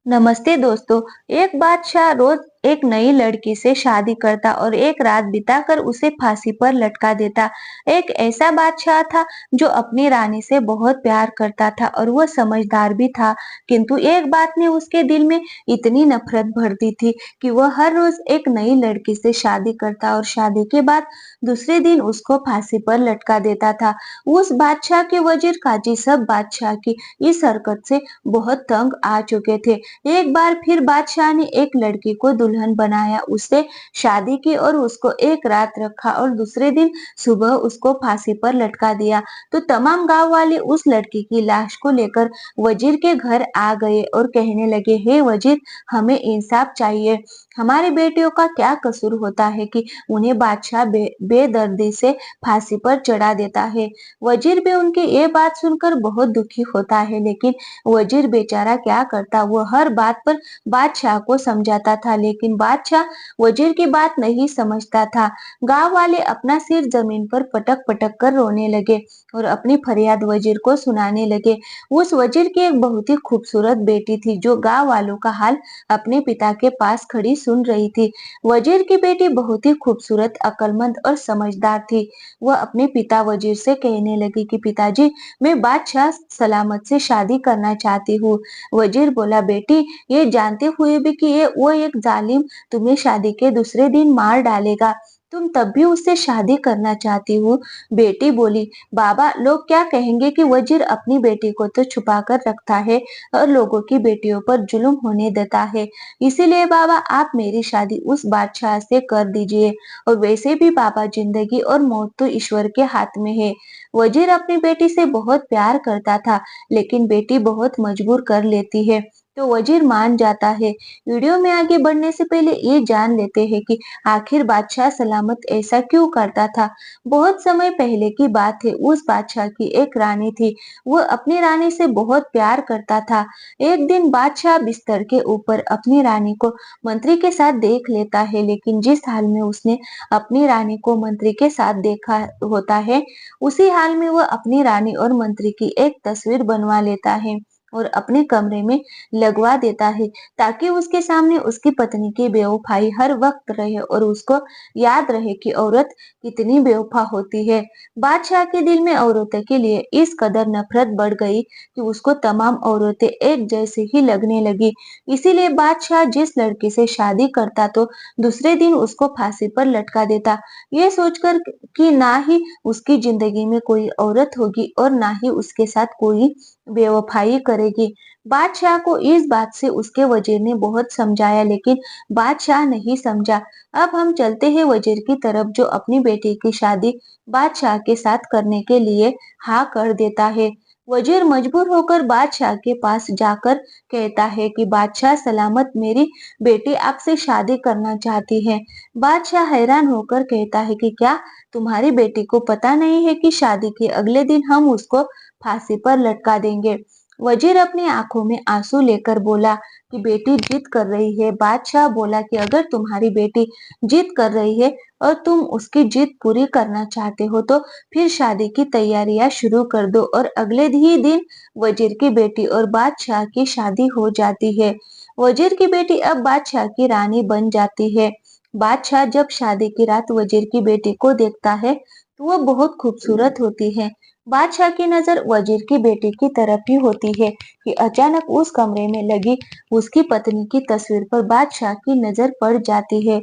नमस्ते दोस्तों। एक बादशाह रोज एक नई लड़की से शादी करता और एक रात बिताकर उसे फांसी पर लटका देता। एक ऐसा बादशाह था जो अपनी रानी से बहुत प्यार करता था और वो समझदार भी था। किंतु एक बात ने उसके दिल में इतनी नफरत भर दी थी कि वह हर रोज एक नई लड़की से शादी करता और शादी के बाद दूसरे दिन उसको फांसी पर लटका देता था। उस बादशाह के वजीर काजी सब बादशाह की इस हरकत से बहुत तंग आ चुके थे। एक बार फिर बादशाह ने एक लड़की को दुल्हन बनाया, उससे शादी की और उसको एक रात रखा और दूसरे दिन सुबह उसको फांसी पर लटका दिया। तो तमाम गांव वाले उस लड़की की लाश को लेकर वजीर के घर आ गए और कहने लगे, हे वजीर, हमें इंसाफ चाहिए। हमारी बेटियों का क्या कसूर होता है कि उन्हें बादशाह बेदर्दी से फांसी पर चढ़ा देता है। वजीर भी उनकी ये बात सुनकर बहुत दुखी होता है, लेकिन वजीर बेचारा क्या करता, वो हर बात पर बादशाह को समझाता था, लेकिन बादशाह वजीर की बात नहीं समझता था। गांव वाले अपना सिर जमीन पर पटक पटक कर रोने लगे और अपनी फरियाद वजीर को सुनाने लगे। उस वजीर की एक बहुत ही खूबसूरत बेटी थी जो गांव वालों का हाल अपने पिता के पास खड़ी सुन रही थी। वजीर की बेटी बहुत ही खूबसूरत, अक्लमंद और समझदार थी। वह अपने पिता वजीर से कहने लगी कि पिताजी, मैं बादशाह सलामत से शादी करना चाहती हूँ। वजीर बोला, बेटी, ये जानते हुए भी कि ये वो एक जालिम तुम्हें शादी के दूसरे दिन मार डालेगा, तुम तब भी उससे शादी करना चाहती हो? बेटी बोली, बाबा, लोग क्या कहेंगे कि वजीर अपनी बेटी को तो छुपा कर रखता है और लोगों की बेटियों पर जुल्म होने देता है। इसीलिए बाबा, आप मेरी शादी उस बादशाह से कर दीजिए। और वैसे भी बाबा, जिंदगी और मौत तो ईश्वर के हाथ में है। वजीर अपनी बेटी से बहुत प्यार करता था, लेकिन बेटी बहुत मजबूर कर लेती है तो वजीर मान जाता है। वीडियो में आगे बढ़ने से पहले ये जान लेते हैं कि आखिर बादशाह सलामत ऐसा क्यों करता था। बहुत समय पहले की बात है। उस बादशाह की एक रानी थी। वो अपनी रानी से बहुत प्यार करता था। एक दिन बादशाह बिस्तर के ऊपर अपनी रानी को मंत्री के साथ देख लेता है, लेकिन जिस हाल में उसने अपनी रानी को मंत्री के साथ देखा होता है, उसी हाल में वह अपनी रानी और मंत्री की एक तस्वीर बनवा लेता है और अपने कमरे में लगवा देता है, ताकि उसके सामने उसकी पत्नी की बेवफाई हर वक्त रहे और उसको याद रहे कि औरत कितनी बेवफा होती है। बादशाह के दिल में औरतों के लिए इस कदर नफरत बढ़ गई कि उसको तमाम औरतें एक जैसे ही लगने लगी। इसीलिए बादशाह जिस लड़की से शादी करता तो दूसरे दिन उसको फांसी पर लटका देता, ये सोचकर कि ना ही उसकी जिंदगी में कोई औरत होगी और ना ही उसके साथ कोई बेवफाई करेगी। बादशाह को इस बात से उसके वजीर ने बहुत समझाया, लेकिन बादशाह नहीं समझा। अब हम चलते हैं वजीर की तरफ, जो अपनी बेटी की शादी बादशाह के साथ करने के लिए हाँ कर देता है। वजीर मजबूर होकर बादशाह के पास जाकर कहता है कि बादशाह सलामत, मेरी बेटी आपसे शादी करना चाहती है। बादशाह हैरान होकर कहता है कि क्या तुम्हारी बेटी को पता नहीं है कि शादी के अगले दिन हम उसको फांसी पर लटका देंगे। वजीर अपनी आंखों में आंसू लेकर बोला कि बेटी जिद कर रही है। बादशाह बोला कि अगर तुम्हारी बेटी जिद कर रही है और तुम उसकी जिद पूरी करना चाहते हो तो फिर शादी की तैयारियां शुरू कर दो। और अगले ही दिन वजीर की बेटी और बादशाह की शादी हो जाती है। वजीर की बेटी अब बादशाह की रानी बन जाती है। बादशाह जब शादी की रात वजीर की बेटी को देखता है तो वह बहुत खूबसूरत होती है। बादशाह की नजर वजीर की बेटी की तरफ ही होती है कि अचानक उस कमरे में लगी उसकी पत्नी की तस्वीर पर बादशाह की नजर पड़ जाती है।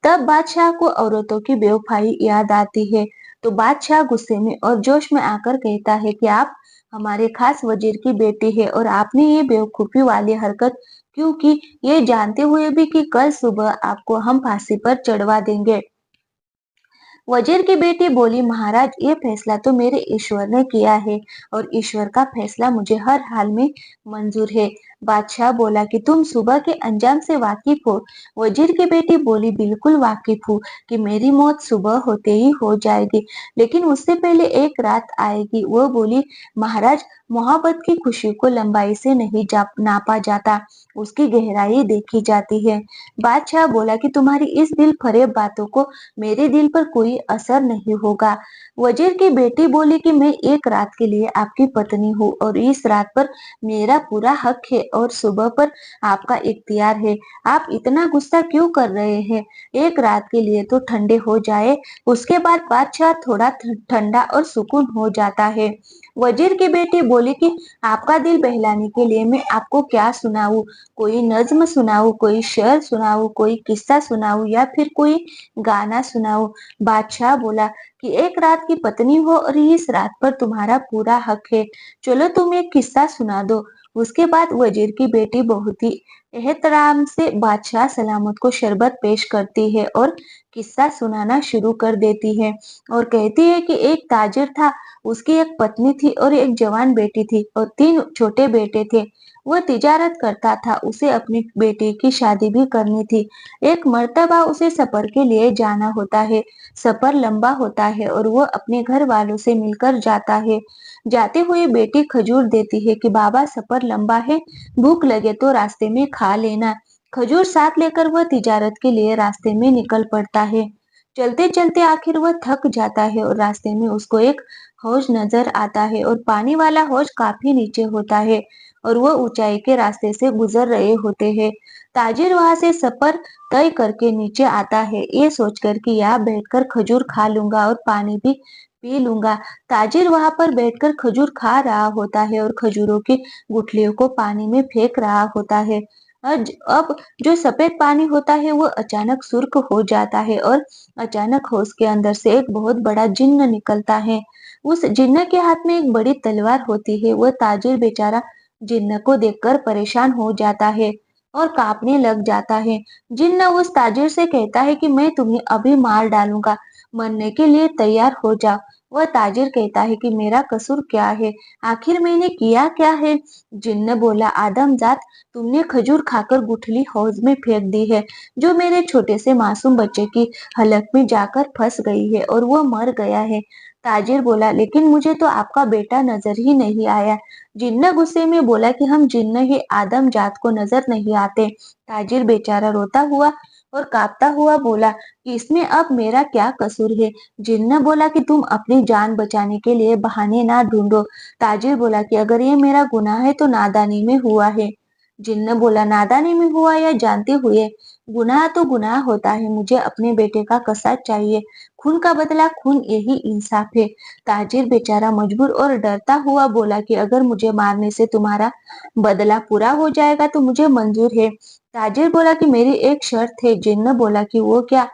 तब बादशाह को औरतों की बेवफाई याद आती है। तो बादशाह गुस्से में और जोश में आकर कहता है कि आप हमारे खास वजीर की बेटी है और आपने ये बेवकूफी वाली हरकत क्यों की, ये जानते हुए भी कि कल सुबह आपको हम फांसी पर चढ़वा देंगे। वजीर की बेटी बोली, महाराज, ये फैसला तो मेरे ईश्वर ने किया है और ईश्वर का फैसला मुझे हर हाल में मंजूर है। बादशाह बोला कि तुम सुबह के अंजाम से वाकिफ हो? वजीर की बेटी बोली, बिल्कुल वाकिफ हूँ कि मेरी मौत सुबह होते ही हो जाएगी, लेकिन उससे पहले एक रात आएगी। वो बोली, महाराज, मोहब्बत की खुशी को लंबाई से नहीं नापा जाता, उसकी गहराई देखी जाती है। बादशाह बोला कि तुम्हारी इस दिल फरेब बातों को मेरे दिल पर कोई असर नहीं होगा। वजीर की बेटी बोली कि मैं एक रात के लिए आपकी पत्नी हूँ और इस रात पर मेरा पूरा हक है और सुबह पर आपका इख्तियार है। आप इतना गुस्सा क्यों कर रहे हैं? एक रात के लिए तो ठंडे हो जाए, उसके बाद बादशाह थोड़ा ठंडा और सुकून हो जाता है। वजीर की बेटी बोली कि आपका दिल बहलाने के लिए मैं आपको क्या सुनाऊं? कोई नज्म सुनाऊं, कोई शेर सुनाऊं, कोई किस्सा सुनाऊं या फिर कोई गाना सुनाऊं? बादशाह बोला कि एक रात की पत्नी हो और इस रात पर तुम्हारा पूरा हक है। चलो तुम एक किस्सा सुना दो। उसके बाद वजीर की बेटी बहुत ही एहतराम से बादशाह सलामत को शरबत पेश करती है और किस्सा सुनाना शुरू कर देती है और कहती है कि एक ताजिर था, उसकी एक पत्नी थी और एक जवान बेटी थी और 3 छोटे बेटे थे। वह तिजारत करता था, उसे अपनी बेटी की शादी भी करनी थी। एक मर्तबा उसे सफर के लिए जाना होता है। सफर लंबा होता है और वो अपने घर वालों से मिलकर जाता है। जाते हुए बेटी खजूर देती है कि बाबा सफर लंबा है, भूख लगे तो रास्ते में खा लेना। खजूर साथ लेकर वह तिजारत के लिए रास्ते में निकल पड़ता है। चलते चलते आखिर वह थक जाता है और रास्ते में उसको एक हौज नजर आता है और पानी वाला हौज काफी नीचे होता है और वह ऊंचाई के रास्ते से गुजर रहे होते हैं। ताजिर वहां से सफर तय करके नीचे आता है, ये सोचकर कि यहाँ बैठकर खजूर खा लूंगा और पानी भी पी लूंगा। ताजिर वहां पर बैठकर खजूर खा रहा होता है और खजूरों की गुठलियों को पानी में फेंक रहा होता है। अब जो सफेद पानी होता है वो अचानक सुर्ख हो जाता है और अचानक हौज के अंदर से एक बहुत बड़ा जिन्न निकलता है। उस जिन्न के हाथ में एक बड़ी तलवार होती है। वह ताजिर बेचारा जिन्न को देखकर परेशान हो जाता है और कांपने लग जाता है। जिन्न उस ताजिर से कहता है कि मैं तुम्हें अभी मार डालूंगा, मरने के लिए तैयार हो जाओ। वह ताजिर कहता है कि मेरा कसूर क्या है, आखिर मैंने किया क्या है? जिन्न बोला, आदमजात, तुमने खजूर खाकर गुठली हौज में फेंक दी है, जो मेरे छोटे से मासूम बच्चे की हलक में जाकर फंस गई है और वो मर गया है। ताजिर बोला, लेकिन मुझे तो आपका बेटा नजर ही नहीं आया। जिन्न गुस्से में बोला कि हम जिन्न ही आदम जात को नजर नहीं आते। ताजिर बेचारा रोता हुआ और कांपता हुआ बोला कि इसमें अब मेरा क्या कसूर है? जिन्न बोला कि तुम अपनी जान बचाने के लिए बहाने ना ढूंढो। ताजिर बोला कि अगर ये मेरा गुनाह है तो नादानी में हुआ है। जिन्न बोला, नादानी में हुआ या जानते हुए? गुनाह तो गुनाह होता है, मुझे अपने बेटे का कसाद चाहिए। खून का बदला खून, यही इंसाफ है। ताजिर बेचारा मजबूर और डरता हुआ बोला कि अगर मुझे मारने से तुम्हारा बदला पूरा हो जाएगा तो मुझे मंजूर है। ताजिर बोला कि मेरी एक शर्त है। जिन्न बोला कि वो क्या?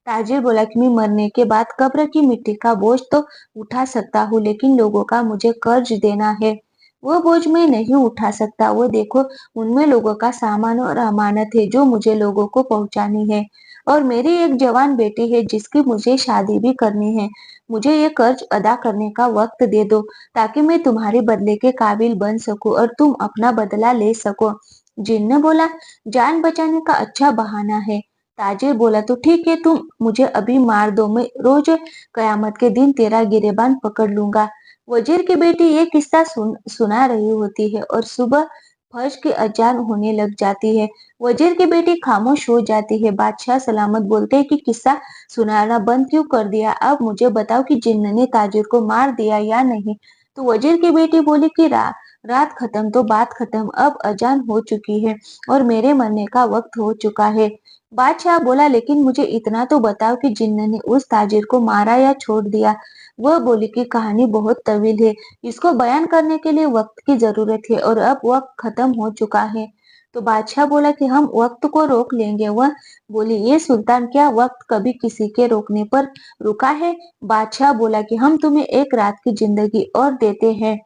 ताजिर बोला कि मैं मरने के बाद कब्र की मिट्टी का बोझ तो उठा सकता हूँ, लेकिन लोगों का मुझे कर्ज देना है। वो बोझ मैं नहीं उठा सकता। वो देखो, उनमें लोगों का सामान और अमानत है जो मुझे लोगों को पहुंचानी है और मेरी एक जवान बेटी है जिसकी मुझे शादी भी करनी है। मुझे ये कर्ज अदा करने का वक्त दे दो ताकि मैं तुम्हारे बदले के काबिल बन सकूं और तुम अपना बदला ले सको। जिन्न बोला, जान बचाने का अच्छा बहाना है। ताजिर बोला, तो ठीक है, तुम मुझे अभी मार दो, मैं रोज कयामत के दिन तेरा गिरेबान पकड़ लूंगा। वजीर की बेटी ये किस्सा सुना रही होती है और सुबह फर्ज की अजान होने लग जाती है। वजीर की बेटी खामोश हो जाती है। बादशाह सलामत बोलते हैं कि किस्सा सुनाना बंद क्यों कर दिया? अब मुझे बताओ कि जिन्न ने ताजिर को मार दिया या नहीं? तो वजीर की बेटी बोली कि रात खत्म तो बात खत्म, अब अजान हो चुकी है और मेरे मरने का वक्त हो चुका है। बादशाह बोला, लेकिन मुझे इतना तो बताओ कि जिन्न ने उस ताजिर को मारा या छोड़ दिया? वह बोली कि कहानी बहुत तवील है, इसको बयान करने के लिए वक्त की जरूरत है और अब वक्त खत्म हो चुका है। तो बादशाह बोला कि हम वक्त को रोक लेंगे। वह बोली, ये सुल्तान, क्या वक्त कभी किसी के रोकने पर रुका है? बादशाह बोला कि हम तुम्हें एक रात की जिंदगी और देते हैं,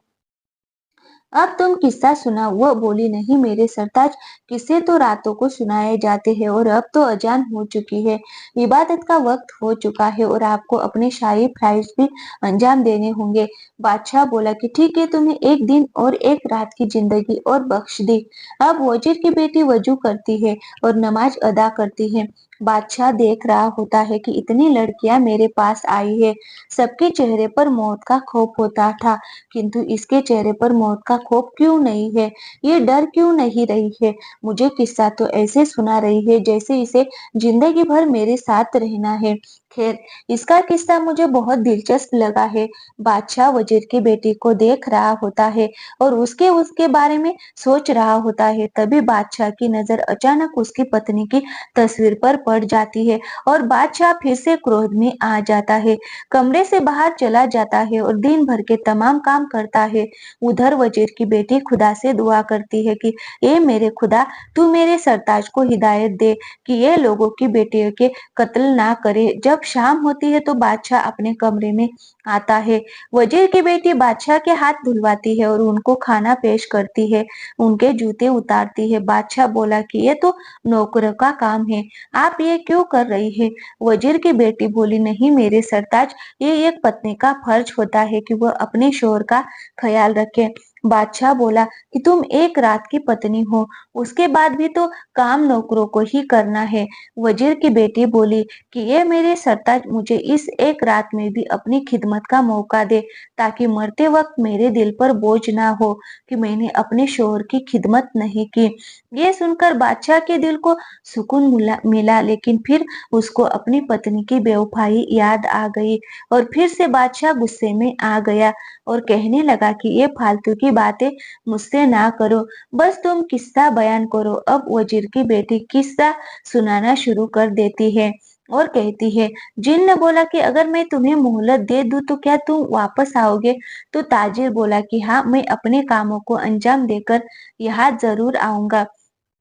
अब तुम किस्सा सुनाओ। वह बोली, नहीं मेरे सरताज, किस्से तो रातों को सुनाए जाते हैं और अब तो अजान हो चुकी है, इबादत का वक्त हो चुका है और आपको अपने शाही फराइज भी अंजाम देने होंगे। बादशाह बोला कि ठीक है, तुम्हें एक दिन और एक रात की जिंदगी और बख्श दी। अब वजीर की बेटी वजू करती है और नमाज अदा करती है। बादशाह देख रहा होता है कि इतनी लड़कियां मेरे पास आई है। सबके चेहरे पर मौत का खौफ होता था, किंतु इसके चेहरे पर मौत का खौफ क्यों नहीं है? ये डर क्यों नहीं रही है? मुझे किस्सा तो ऐसे सुना रही है जैसे इसे जिंदगी भर मेरे साथ रहना है। खैर, इसका किस्सा मुझे बहुत दिलचस्प लगा है। बादशाह वजीर की बेटी को देख रहा होता है और उसके उसके बारे में सोच रहा होता है। तभी बादशाह की नजर अचानक उसकी पत्नी की तस्वीर पर पड़ जाती है और बादशाह फिर से क्रोध में आ जाता है। कमरे से बाहर चला जाता है और दिन भर के तमाम काम करता है। उधर वजीर की बेटी खुदा से दुआ करती है कि ए मेरे खुदा, तू मेरे सरताज को हिदायत दे कि ये लोगों की बेटियों के कत्ल ना करे। जब शाम होती है तो बादशाह अपने कमरे में आता है। वजीर की बेटी बादशाह के हाथ धुलवाती है और उनको खाना पेश करती है, उनके जूते उतारती है। बादशाह बोला कि ये तो नौकरों का काम है, आप ये क्यों कर रही है? वजीर की बेटी बोली, नहीं मेरे सरताज, ये एक पत्नी का फर्ज होता है कि वह अपने शोहर का ख्याल रखे। बादशाह बोला कि तुम एक रात की पत्नी हो, उसके बाद भी तो काम नौकरों को ही करना है। वजीर की बेटी बोली कि ये मेरे सरताज मुझे इस एक रात में भी अपनी खिदमत का मौका दे, ताकि मरते वक्त मेरे दिल पर बोझ ना हो कि मैंने अपने शोहर की खिदमत नहीं की। ये सुनकर बादशाह के दिल को सुकून मिला, लेकिन फिर उसको अपनी पत्नी की बेवफाई याद आ गई और फिर से बादशाह गुस्से में आ गया और कहने लगा कि ये फालतू की बातें मुझसे ना करो, बस तुम किस्सा बयान करो। अब वजीर की बेटी किस्सा सुनाना शुरू कर देती है और कहती है, जिन ने बोला कि अगर मैं तुम्हें मोहलत दे दूं तो क्या तुम वापस आओगे? तो ताजिर बोला कि हाँ, मैं अपने कामों को अंजाम देकर यहाँ जरूर आऊंगा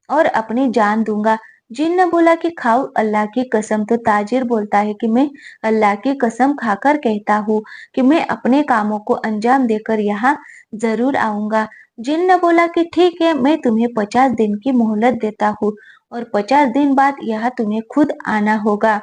और अपनी जान दूंगा। जिन ने बोला कि खाओ अल्लाह की कसम। तो ताजिर बोलता है कि मैं अल्लाह की कसम खाकर कहता हूँ कि मैं अपने कामों को अंजाम देकर यहाँ जरूर आऊंगा। जिन ने बोला कि ठीक है, मैं तुम्हें 50 दिन की मोहलत देता हूँ और 50 दिन बाद यहाँ तुम्हें खुद आना होगा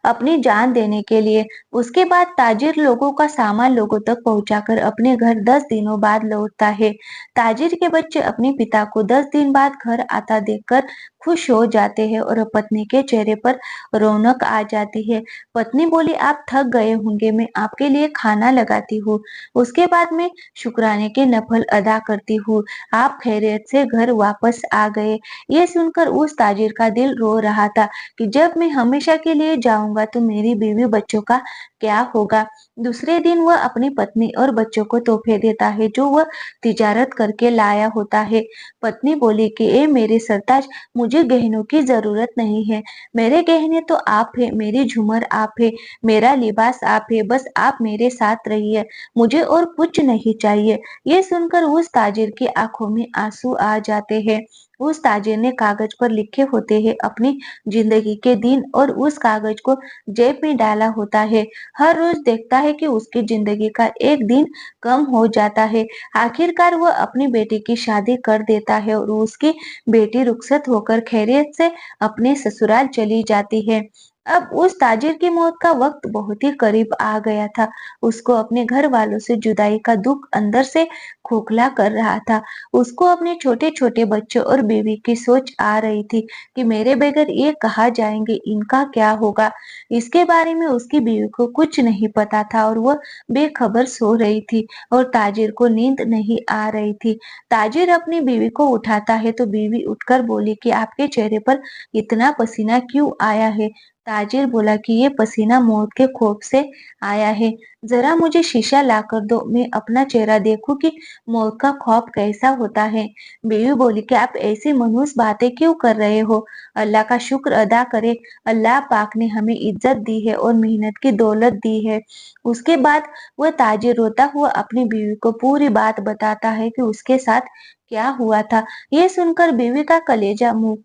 अपनी जान देने के लिए। उसके बाद ताजिर लोगों का सामान लोगों तक पहुंचाकर अपने घर 10 दिनों बाद लौटता है। ताजिर के बच्चे अपने पिता को 10 दिन बाद घर आता देखकर खुश हो जाते हैं और पत्नी के चेहरे पर रौनक आ जाती है। पत्नी बोली, आप थक गए होंगे, मैं आपके लिए खाना लगाती हूँ। उसके बाद मैं शुक्राने के नफल अदा करती हूँ। आप खैरियत से घर वापस आ गए। ये सुनकर उस ताजिर का दिल रो रहा था कि जब मैं हमेशा के लिए जाऊंगा तो मेरी बीवी बच्चों का क्या होगा। दूसरे दिन वह अपनी पत्नी और बच्चों को तोहफे देता है जो वह तिजारत करके लाया होता है। पत्नी बोली कि ए मेरे सरताज, मुझे गहनों की जरूरत नहीं है, मेरे गहने तो आप है, मेरी झूमर आप है, मेरा लिबास आप है, बस आप मेरे साथ रहिए, मुझे और कुछ नहीं चाहिए। ये सुनकर उस ताजिर की आंखों में आंसू आ जाते हैं। उस ताजिर ने कागज पर लिखे होते हैं अपनी जिंदगी के दिन और उस कागज को जेब में डाला होता है। हर रोज देखता है कि उसकी जिंदगी का एक दिन कम हो जाता है। आखिरकार वह अपनी बेटी की शादी कर देता है और उसकी बेटी रुखसत होकर खैरियत से अपने ससुराल चली जाती है। अब उस ताजिर की मौत का वक्त बहुत ही करीब आ गया था। उसको अपने घर वालों से जुदाई का दुख अंदर से खोखला कर रहा था। उसको अपने छोटे छोटे बच्चों और बीवी की सोच आ रही थी कि मेरे बगैर ये कहाँ जाएंगे, इनका क्या होगा। इसके बारे में उसकी बीवी को कुछ नहीं पता था और वह बेखबर सो रही थी और ताजिर को नींद नहीं आ रही थी। ताजिर अपनी बीवी को उठाता है तो बीवी उठकर बोली कि आपके चेहरे पर इतना पसीना क्यों आया है? ताजिर बोला कि ये पसीना मौत के खौफ से आया है। जरा मुझे शीशा ला कर दो, मैं अपना चेहरा देखूं कि मौत का खौफ कैसा होता है। बीवी बोली कि आप ऐसी मनहूस बातें क्यों कर रहे हो? अल्लाह का शुक्र अदा करे, अल्लाह पाक ने हमें इज्जत दी है और मेहनत की दौलत दी है। उसके बाद वह ताजिर रोता हुआ अपनी बीवी को पूरी बात बताता है कि उसके साथ क्या हुआ था। ये सुनकर बीवी का कलेजा मुंह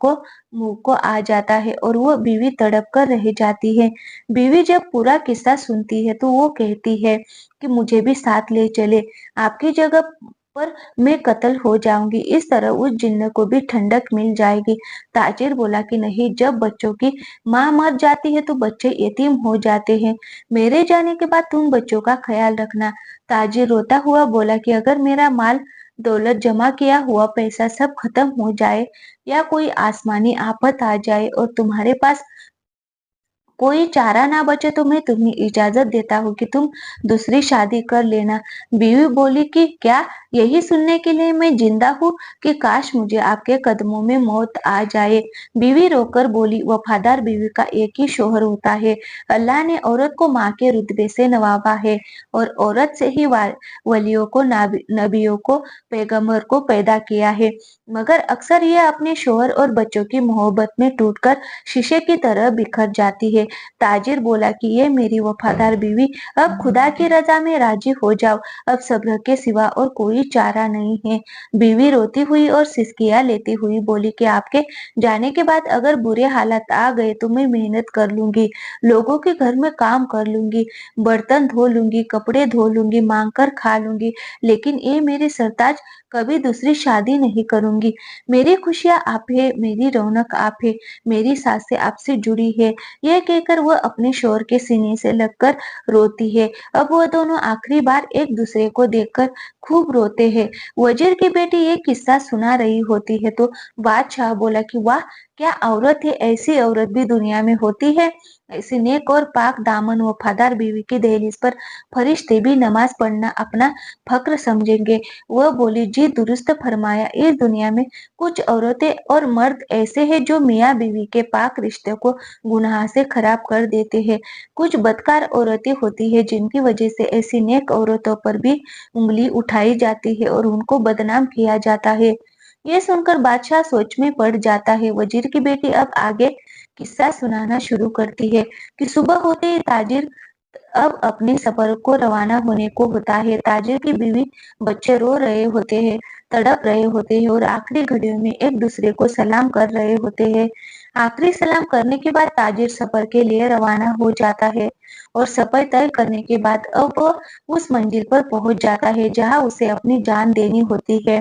को आ जाता है और वो बीवी तड़प कर रह जाती है। बीवी जब पूरा किस्सा सुनती है तो वो कहती है कि मुझे भी साथ ले चले, आपकी जगह पर मैं कत्ल हो जाऊंगी, इस तरह उस जिन्न को भी ठंडक मिल जाएगी। ताजिर बोला कि नहीं, जब बच्चों की माँ मर जाती है तो बच्चे यतीम हो जाते हैं, मेरे जाने के बाद तुम बच्चों का ख्याल रखना। ताजिर रोता हुआ बोला कि अगर मेरा माल दौलत जमा किया हुआ पैसा सब खत्म हो जाए या कोई आसमानी आफत आ जाए और तुम्हारे पास कोई चारा ना बचे तो मैं तुम्हें इजाजत देता हूँ कि तुम दूसरी शादी कर लेना। बीवी बोली कि क्या यही सुनने के लिए मैं जिंदा हूँ कि काश मुझे आपके कदमों में मौत आ जाए। बीवी रोकर बोली, वफादार बीवी का एक ही शोहर होता है। अल्लाह ने औरत को माँ के रुतबे से नवाबा है और औरत से ही वलियों को, नबियों को, पैगंबर को पैदा किया है। मगर अक्सर यह अपने शोहर और बच्चों की मोहब्बत में टूटकर शीशे की तरह बिखर जाती है। ताजिर बोला कि ये मेरी वफादार बीवी, अब खुदा की रजा में राजी हो जाओ, अब सब्र के सिवा और कोई चारा नहीं है। बीवी रोती हुई और सिसकियां लेती हुई बोली कि आपके जाने के बाद अगर बुरे हालात आ गए तो मैं मेहनत कर लूंगी, लोगों के घर में काम कर लूंगी, बर्तन धो लूंगी, कपड़े धो लूंगी, मांग कर खा लूंगी, लेकिन ये मेरी सरताज, कभी दूसरी शादी नहीं करूंगी। मेरी खुशियां आप है, मेरी रौनक आप है, मेरी सांसें आपसे जुड़ी है। यह कहकर वह अपने शोहर के सीने से लगकर रोती है। अब वह दोनों आखिरी बार एक दूसरे को देखकर खूब रोते हैं। वजीर की बेटी ये किस्सा सुना रही होती है तो बादशाह बोला कि वाह, क्या औरत है, ऐसी औरत भी दुनिया में होती है। ऐसी नेक और पाक दामन वफादार बीवी की दहलीज पर फरिश्ते भी नमाज पढ़ना अपना फक्र समझेंगे। वह बोली, जी दुरुस्त फरमाया, इस दुनिया में कुछ औरतें और मर्द ऐसे हैं जो मियाँ बीवी के पाक रिश्ते को गुनाह से खराब कर देते हैं। कुछ बदकार औरतें होती है जिनकी वजह से ऐसी नेक औरतों पर भी उंगली उठाई जाती है और उनको बदनाम किया जाता है। ये सुनकर बादशाह सोच में पड़ जाता है। वजीर की बेटी अब आगे किस्सा सुनाना शुरू करती है कि सुबह होते ही ताजिर अब अपने सफर को रवाना होने को होता है। ताजिर की बीवी बच्चे रो रहे होते हैं, तड़प रहे होते हैं और आखिरी घड़ियों में एक दूसरे को सलाम कर रहे होते हैं। आखिरी सलाम करने के बाद ताजिर सफर के लिए रवाना हो जाता है और सफर तय करने के बाद अब वो उस मंजिल पर पहुंच जाता है जहां उसे अपनी जान देनी होती है।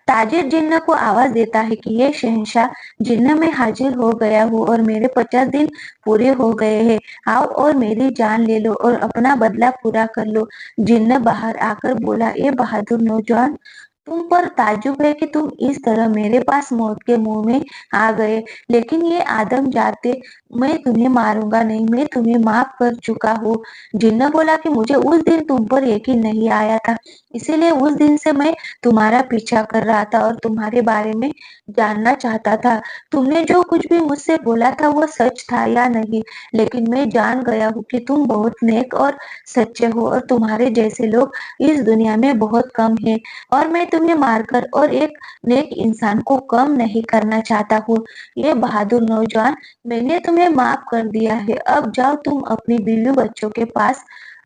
ताजिर जिन्न को आवाज देता है कि ये शहंशाह, जिन्न मैं हाजिर हो गया हूँ और मेरे 50 दिन पूरे हो गए हैं। आओ और मेरी जान ले लो और अपना बदला पूरा कर लो। जिन्न बाहर आकर बोला, ए बहादुर नौजवान, तुम पर ताज्जुब है कि तुम इस तरह मेरे पास मौत के मुंह में आ गए, लेकिन ये आदम जाते मैं तुम्हें मारूंगा नहीं, मैं तुम्हें माफ कर चुका हूँ। जिन्न बोला कि मुझे उस दिन तुम पर यकीन नहीं आया था, इसीलिए उस दिन से मैं तुम्हारा पीछा कर रहा था और तुम्हारे बारे में जानना चाहता था। तुमने जो कुछ भी मुझसे बोला था वो सच था या नहीं, लेकिन मैं जान गया हूँ कि तुम बहुत नेक और सच्चे हो और तुम्हारे जैसे लोग इस दुनिया में बहुत कम हैं और मैं तुम्हें मारकर और एक नेक इंसान को कम नहीं करना चाहता हूँ। ये बहादुर नौजवान, मैंने तुम्हें माफ कर दिया है, अब जाओ तुम अपनी बीवी बच्चों के पास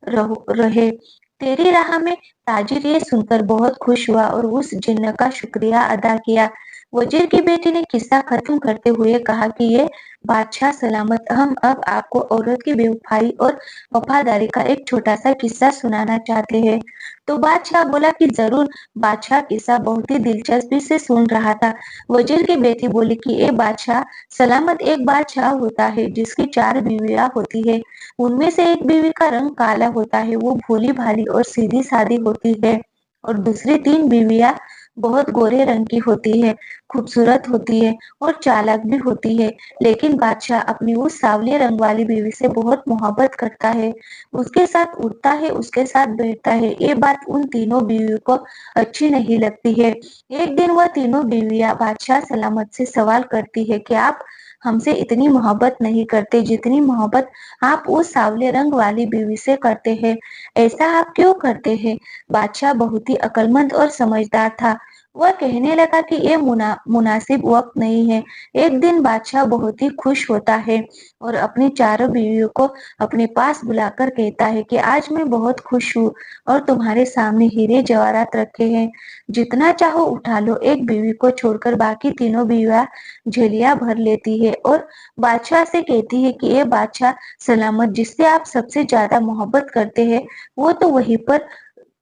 रहे तेरी राह में। ताजिर ये सुनकर बहुत खुश हुआ और उस जिन्न का शुक्रिया अदा किया। वजीर की बेटी ने किस्सा खत्म करते हुए कहा कि ये बादशाह सलामत, हम अब आपको औरत की बेवफाई और वफादारी का एक छोटा सा किस्सा सुनाना चाहते हैं। तो बादशाह बोला कि जरूर। बादशाह किस्सा बहुत ही दिलचस्पी से सुन रहा था। वजीर की बेटी बोली कि ये बादशाह सलामत, एक बादशाह होता है जिसकी 4 बीवियां होती है। उनमें से एक बीवी का रंग काला होता है, वो भोली भाली और सीधी सादी होती है और दूसरी 3 बीवियां बहुत गोरे रंग की होती है, खूबसूरत होती है और चालाक भी होती है। लेकिन बादशाह अपनी उस सांवले रंग वाली बीवी से बहुत मोहब्बत करता है, उसके साथ उठता है, उसके साथ बैठता है। ये बात उन तीनों बीवियों को अच्छी नहीं लगती है। एक दिन वह तीनों बीवियां बादशाह सलामत से सवाल करती है कि आप हमसे इतनी मोहब्बत नहीं करते जितनी मोहब्बत आप उस सांवले रंग वाली बीवी से करते हैं, ऐसा आप क्यों करते हैं? बादशाह बहुत ही अक्लमंद और समझदार था। वह कहने लगा कि ये मुनासिब वक्त नहीं है। एक दिन बादशाह बहुत ही खुश होता है और अपनी चारों बीवियों को अपने पास बुलाकर कहता है कि आज मैं बहुत खुश हूँ और तुम्हारे सामने हीरे जवाहरात रखे हैं, जितना चाहो उठा लो। एक बीवी को छोड़कर बाकी तीनों बीवियां झोलियां भर लेती है और बादशाह से कहती है कि ये बादशाह सलामत, जिससे आप सबसे ज्यादा मोहब्बत करते हैं वो तो वहीं पर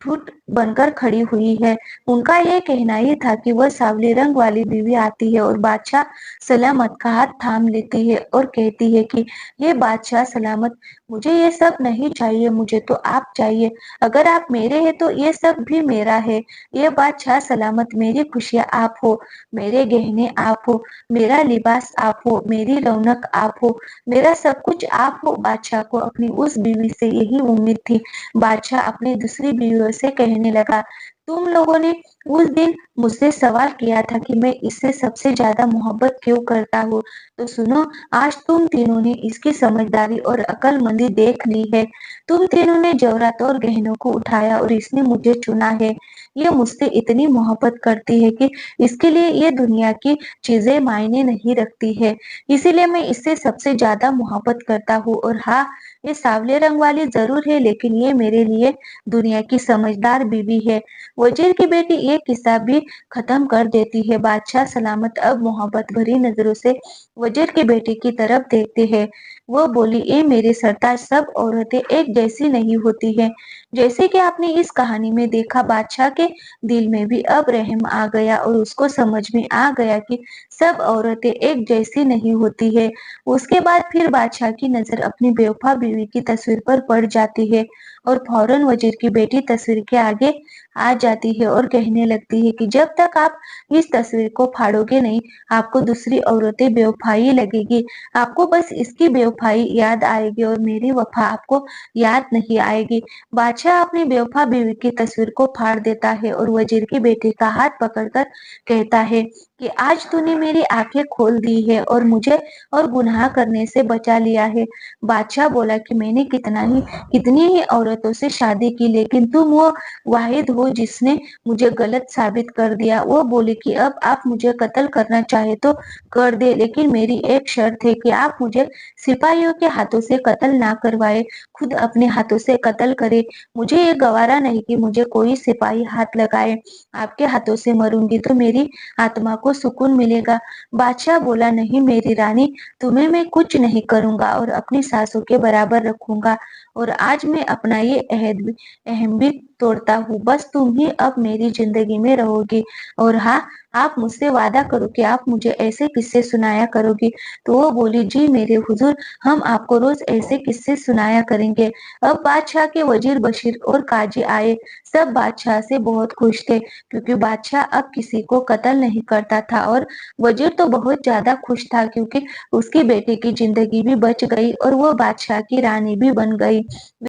झूठ बनकर खड़ी हुई है। उनका ये कहना ही था कि वह सांवले रंग वाली बीवी आती है और बादशाह सलामत का हाथ थाम लेती है और कहती है कि ये बादशाह सलामत, मुझे ये सब नहीं चाहिए, मुझे तो आप चाहिए। अगर आप मेरे हैं तो ये सब भी मेरा है। ये बादशाह सलामत, मेरी खुशियाँ आप हो, मेरे गहने आप हो, मेरा लिबास आप हो, मेरी रौनक आप हो, मेरा सब कुछ आप हो। बादशाह को अपनी उस बीवी से यही उम्मीद थी। बादशाह अपनी दूसरी बीवियों से कहने लगा, तुम लोगों ने उस दिन मुझसे सवाल किया था कि मैं इससे सबसे ज्यादा मोहब्बत क्यों करता हूँ। तो सुनो, आज तुम तीनों ने इसकी समझदारी और अक्लमंदी देख ली है। तुम तीनों ने जेवरात और गहनों को उठाया और इसने मुझे चुना है। ये मुझसे इतनी मोहब्बत करती है कि इसके लिए ये दुनिया की चीजें मायने नहीं रखती है। इसीलिए मैं इससे सबसे ज्यादा मोहब्बत करता हूँ। और हाँ, ये सांवले रंग वाली जरूर है, लेकिन ये मेरे लिए दुनिया की समझदार बीवी है। वजीर की बेटी ये किस्सा भी खत्म कर देती है। बादशाह सलामत अब मोहब्बत भरी नजरों से वजीर की बेटी की तरफ देखते हैं। वो बोली, ए मेरे सरताज, सब औरतें एक जैसी नहीं होती हैं। जैसे कि आपने इस कहानी में देखा, बादशाह के दिल में भी अब रहम आ गया और उसको समझ में आ गया कि सब औरतें एक जैसी नहीं होती है। उसके बाद फिर बादशाह की नजर अपनी बेवफा बीवी की तस्वीर पर पड़ जाती है और फौरन वजीर की बेटी तस्वीर के आगे आ जाती है और कहने लगती है कि जब तक आप इस तस्वीर को फाड़ोगे नहीं, आपको दूसरी औरतें बेवफाई लगेगी। आपको बस इसकी बेवफाई याद आएगी और मेरी वफा आपको याद नहीं आएगी। बादशाह अपनी बेवफा बीवी की तस्वीर को फाड़ देता है और वजीर की बेटी का हाथ पकड़कर कहता है कि आज तूने मेरी आंखें खोल दी है और मुझे और गुनाह करने से बचा लिया है। बादशाह बोला कि मैंने कितनी ही औरतों से शादी की, लेकिन तुम वो वाहिद हो जिसने मुझे गलत साबित कर दिया। वो बोली कि अब आप मुझे कत्ल करना चाहे तो कर दे, लेकिन मेरी एक शर्त है कि आप मुझे सिपाहियों के हाथों से कत्ल ना करवाए, खुद अपने हाथों से कत्ल करे। मुझे ये गवारा नहीं कि मुझे कोई सिपाही हाथ लगाए। आपके हाथों से मरूंगी तो मेरी आत्मा को सुकून मिलेगा। बादशाह बोला, नहीं मेरी रानी, तुम्हें मैं कुछ नहीं करूंगा और अपनी सासों के बराबर रखूंगा। और आज मैं अपना ये अहम भी तोड़ता हूँ। बस तुम ही अब मेरी जिंदगी में रहोगी। और हाँ, आप मुझसे वादा करो कि आप मुझे ऐसे किस्से सुनाया करोगी। तो वो बोली, जी मेरे हुजूर, हम आपको रोज ऐसे किस्से सुनाया करेंगे। अब बादशाह के वजीर बशीर और काजी आए। सब बादशाह से बहुत खुश थे, क्योंकि बादशाह अब किसी को कत्ल नहीं करता था। और वजीर तो बहुत ज्यादा खुश था, क्योंकि उसकी बेटी की जिंदगी भी बच गई और वो बादशाह की रानी भी बन गई।